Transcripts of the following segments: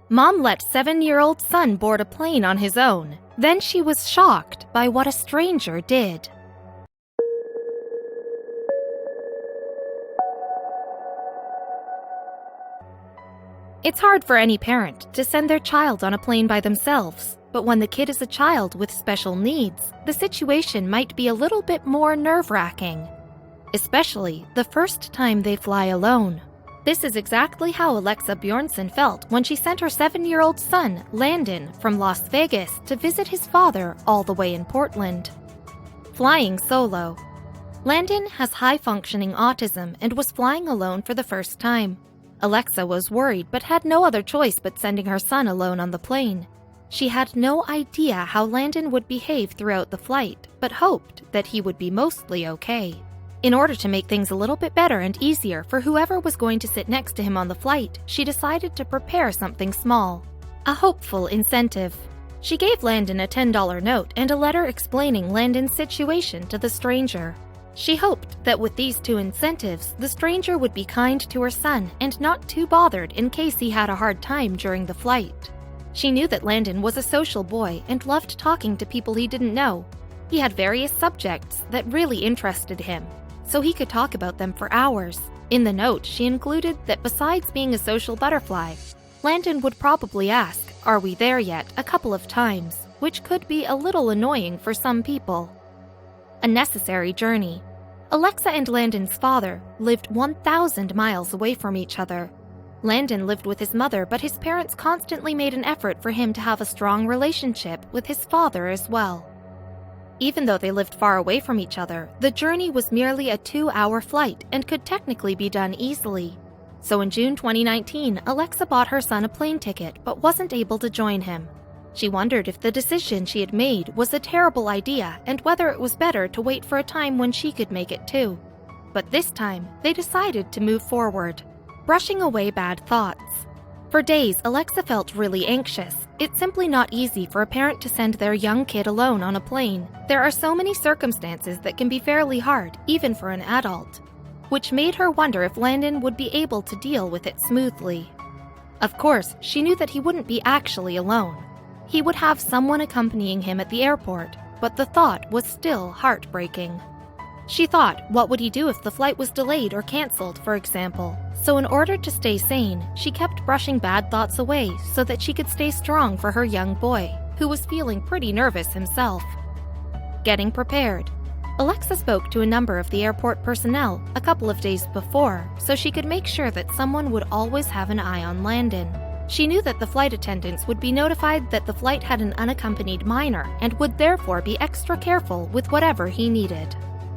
Mom let 7-year-old son board a plane on his own. Then she was shocked by what a stranger did. It's hard for any parent to send their child on a plane by themselves, but when the kid is a child with special needs, the situation might be a little bit more nerve-wracking, especially the first time they fly alone. This is exactly how Alexa Bjornson felt when she sent her 7-year-old son, Landon, from Las Vegas to visit his father all the way in Portland. Flying solo. Landon has high-functioning autism and was flying alone for the first time. Alexa was worried but had no other choice but sending her son alone on the plane. She had no idea how Landon would behave throughout the flight, but hoped that he would be mostly okay. In order to make things a little bit better and easier for whoever was going to sit next to him on the flight, she decided to prepare something small, a hopeful incentive. She gave Landon a $10 note and a letter explaining Landon's situation to the stranger. She hoped that with these two incentives, the stranger would be kind to her son and not too bothered in case he had a hard time during the flight. She knew that Landon was a social boy and loved talking to people he didn't know. He had various subjects that really interested him, so he could talk about them for hours. In the note, she included that besides being a social butterfly, Landon would probably ask, "Are we there yet?" a couple of times, which could be a little annoying for some people. A necessary journey. Alexa and Landon's father lived 1,000 miles away from each other. Landon lived with his mother, but his parents constantly made an effort for him to have a strong relationship with his father as well. Even though they lived far away from each other, the journey was merely a 2-hour flight and could technically be done easily. So in June 2019, Alexa bought her son a plane ticket but wasn't able to join him. She wondered if the decision she had made was a terrible idea and whether it was better to wait for a time when she could make it too. But this time, they decided to move forward, brushing away bad thoughts. For days, Alexa felt really anxious. It's simply not easy for a parent to send their young kid alone on a plane. There are so many circumstances that can be fairly hard, even for an adult, which made her wonder if Landon would be able to deal with it smoothly. Of course, she knew that he wouldn't be actually alone. He would have someone accompanying him at the airport, but the thought was still heartbreaking. She thought, what would he do if the flight was delayed or canceled, for example? So in order to stay sane, she kept brushing bad thoughts away so that she could stay strong for her young boy, who was feeling pretty nervous himself. Getting prepared. Alexa spoke to a number of the airport personnel a couple of days before so she could make sure that someone would always have an eye on Landon. She knew that the flight attendants would be notified that the flight had an unaccompanied minor and would therefore be extra careful with whatever he needed.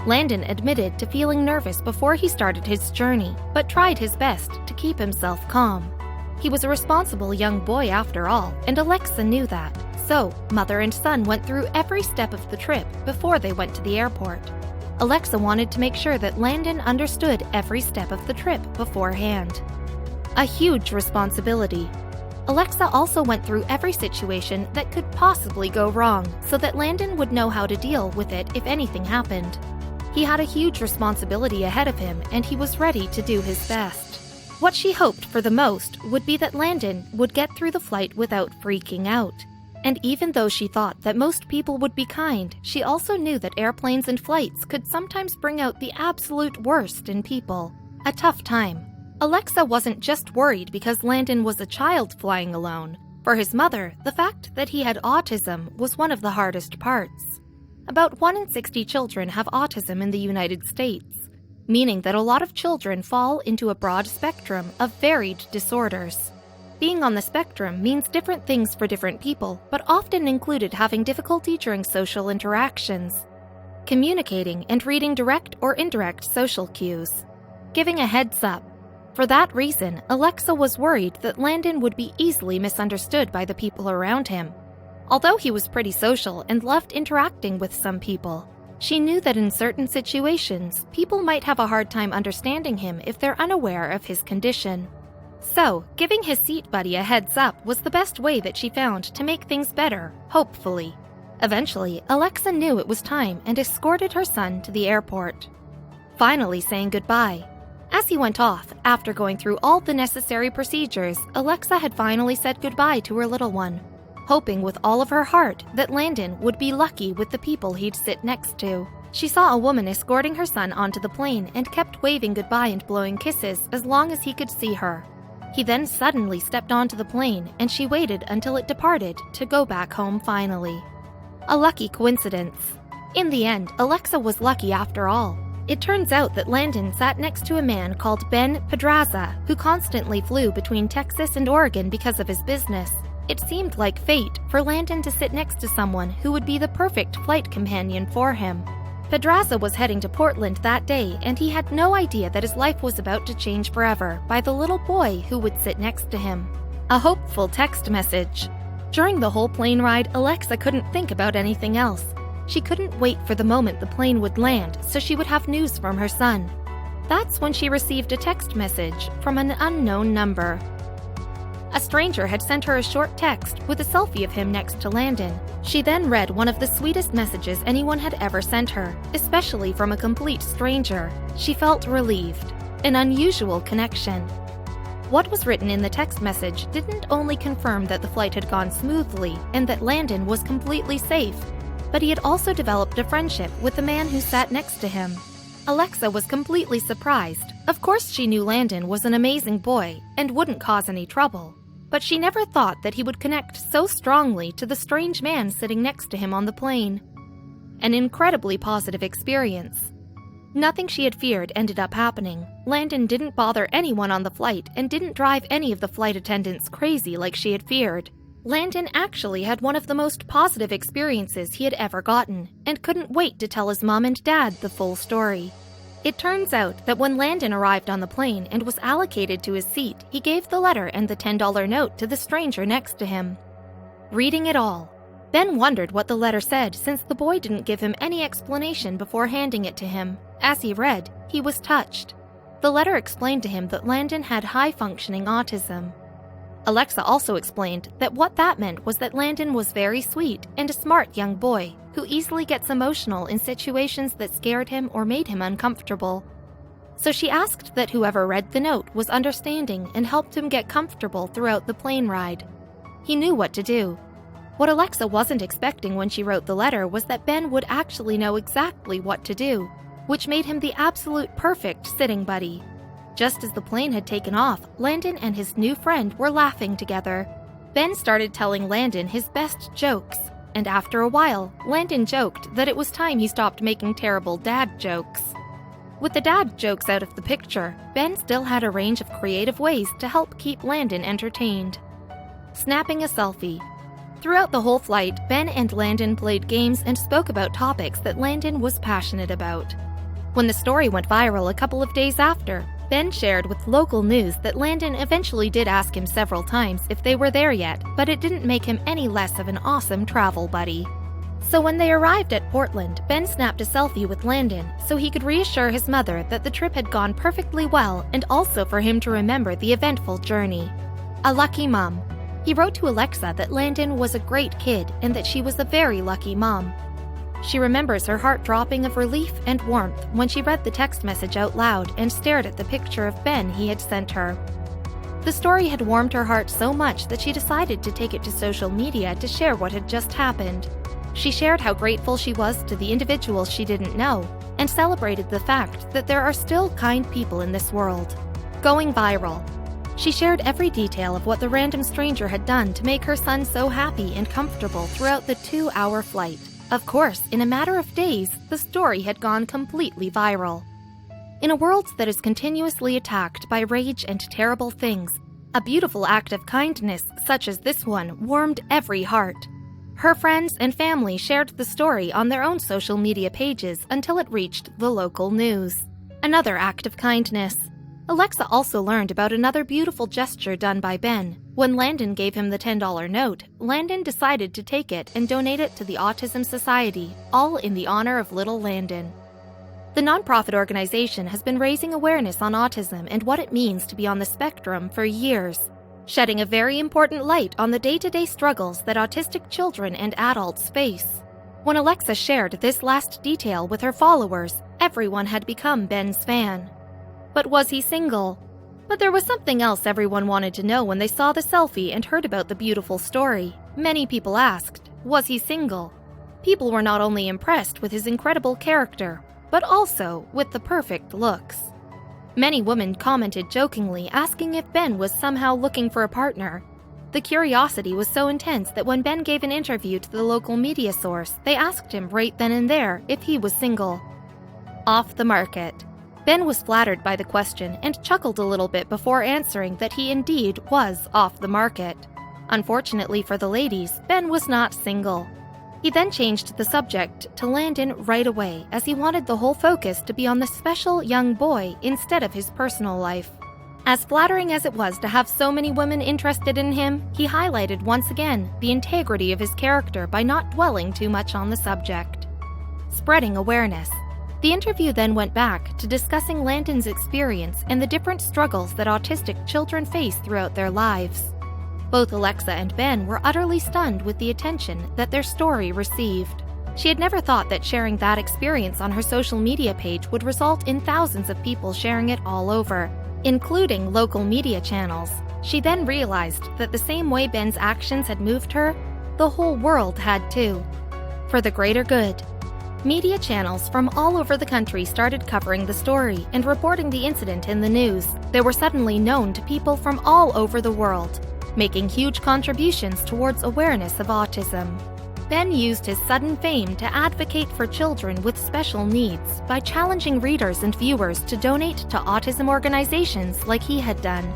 Landon admitted to feeling nervous before he started his journey, but tried his best to keep himself calm. He was a responsible young boy after all, and Alexa knew that. So, mother and son went through every step of the trip before they went to the airport. Alexa wanted to make sure that Landon understood every step of the trip beforehand. A huge responsibility. Alexa also went through every situation that could possibly go wrong so that Landon would know how to deal with it if anything happened. He had a huge responsibility ahead of him, and he was ready to do his best. What she hoped for the most would be that Landon would get through the flight without freaking out. And even though she thought that most people would be kind, she also knew that airplanes and flights could sometimes bring out the absolute worst in people. A tough time. Alexa wasn't just worried because Landon was a child flying alone. For his mother, the fact that he had autism was one of the hardest parts. About 1 in 60 children have autism in the United States, meaning that a lot of children fall into a broad spectrum of varied disorders. Being on the spectrum means different things for different people, but often included having difficulty during social interactions, communicating and reading direct or indirect social cues, giving a heads up. For that reason, Alexa was worried that Landon would be easily misunderstood by the people around him. Although he was pretty social and loved interacting with some people, she knew that in certain situations, people might have a hard time understanding him if they're unaware of his condition. So, giving his seat buddy a heads up was the best way that she found to make things better, hopefully. Eventually, Alexa knew it was time and escorted her son to the airport. Finally saying goodbye. As he went off, after going through all the necessary procedures, Alexa had finally said goodbye to her little one, hoping with all of her heart that Landon would be lucky with the people he'd sit next to. She saw a woman escorting her son onto the plane and kept waving goodbye and blowing kisses as long as he could see her. He then suddenly stepped onto the plane and she waited until it departed to go back home finally. A lucky coincidence. In the end, Alexa was lucky after all. It turns out that Landon sat next to a man called Ben Pedraza, who constantly flew between Texas and Oregon because of his business. It seemed like fate for Landon to sit next to someone who would be the perfect flight companion for him. Pedraza was heading to Portland that day, and he had no idea that his life was about to change forever by the little boy who would sit next to him. A hopeful text message. During the whole plane ride, Alexa couldn't think about anything else. She couldn't wait for the moment the plane would land so she would have news from her son. That's when she received a text message from an unknown number. A stranger had sent her a short text with a selfie of him next to Landon. She then read one of the sweetest messages anyone had ever sent her, especially from a complete stranger. She felt relieved. An unusual connection. What was written in the text message didn't only confirm that the flight had gone smoothly and that Landon was completely safe, but he had also developed a friendship with the man who sat next to him. Alexa was completely surprised. Of course she knew Landon was an amazing boy and wouldn't cause any trouble, but she never thought that he would connect so strongly to the strange man sitting next to him on the plane. An incredibly positive experience. Nothing she had feared ended up happening. Landon didn't bother anyone on the flight and didn't drive any of the flight attendants crazy like she had feared. Landon actually had one of the most positive experiences he had ever gotten and couldn't wait to tell his mom and dad the full story. It turns out that when Landon arrived on the plane and was allocated to his seat, he gave the letter and the $10 note to the stranger next to him. Reading it all, Ben wondered what the letter said since the boy didn't give him any explanation before handing it to him. As he read, he was touched. The letter explained to him that Landon had high-functioning autism. Alexa also explained that what that meant was that Landon was very sweet and a smart young boy who easily gets emotional in situations that scared him or made him uncomfortable. So she asked that whoever read the note was understanding and helped him get comfortable throughout the plane ride. He knew what to do. What Alexa wasn't expecting when she wrote the letter was that Ben would actually know exactly what to do, which made him the absolute perfect sitting buddy. Just as the plane had taken off, Landon and his new friend were laughing together. Ben started telling Landon his best jokes, and after a while, Landon joked that it was time he stopped making terrible dad jokes. With the dad jokes out of the picture, Ben still had a range of creative ways to help keep Landon entertained. Snapping a selfie. Throughout the whole flight, Ben and Landon played games and spoke about topics that Landon was passionate about. When the story went viral a couple of days after, Ben shared with local news that Landon eventually did ask him several times if they were there yet, but it didn't make him any less of an awesome travel buddy. So when they arrived at Portland, Ben snapped a selfie with Landon so he could reassure his mother that the trip had gone perfectly well and also for him to remember the eventful journey. A lucky mom. He wrote to Alexa that Landon was a great kid and that she was a very lucky mom. She remembers her heart dropping of relief and warmth when she read the text message out loud and stared at the picture of Ben he had sent her. The story had warmed her heart so much that she decided to take it to social media to share what had just happened. She shared how grateful she was to the individuals she didn't know and celebrated the fact that there are still kind people in this world. Going viral. She shared every detail of what the random stranger had done to make her son so happy and comfortable throughout the 2-hour flight. Of course, in a matter of days, the story had gone completely viral. In a world that is continuously attacked by rage and terrible things, a beautiful act of kindness such as this one warmed every heart. Her friends and family shared the story on their own social media pages until it reached the local news. Another act of kindness. Alexa also learned about another beautiful gesture done by Ben. When Landon gave him the $10 note, Landon decided to take it and donate it to the Autism Society, all in the honor of little Landon. The nonprofit organization has been raising awareness on autism and what it means to be on the spectrum for years, shedding a very important light on the day-to-day struggles that autistic children and adults face. When Alexa shared this last detail with her followers, everyone had become Ben's fan. But was he single? But there was something else everyone wanted to know when they saw the selfie and heard about the beautiful story. Many people asked, was he single? People were not only impressed with his incredible character, but also with the perfect looks. Many women commented jokingly asking if Ben was somehow looking for a partner. The curiosity was so intense that when Ben gave an interview to the local media source, they asked him right then and there if he was single. Off the market. Ben was flattered by the question and chuckled a little bit before answering that he indeed was off the market. Unfortunately for the ladies, Ben was not single. He then changed the subject to Landon right away, as he wanted the whole focus to be on the special young boy instead of his personal life. As flattering as it was to have so many women interested in him, he highlighted once again the integrity of his character by not dwelling too much on the subject. Spreading awareness. The interview then went back to discussing Landon's experience and the different struggles that autistic children face throughout their lives. Both Alexa and Ben were utterly stunned with the attention that their story received. She had never thought that sharing that experience on her social media page would result in thousands of people sharing it all over, including local media channels. She then realized that the same way Ben's actions had moved her, the whole world had too. For the greater good. Media channels from all over the country started covering the story and reporting the incident in the news. They were suddenly known to people from all over the world, making huge contributions towards awareness of autism. Ben used his sudden fame to advocate for children with special needs by challenging readers and viewers to donate to autism organizations like he had done,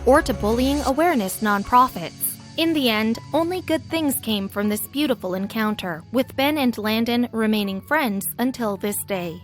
or to bullying awareness nonprofits. In the end, only good things came from this beautiful encounter, with Ben and Landon remaining friends until this day.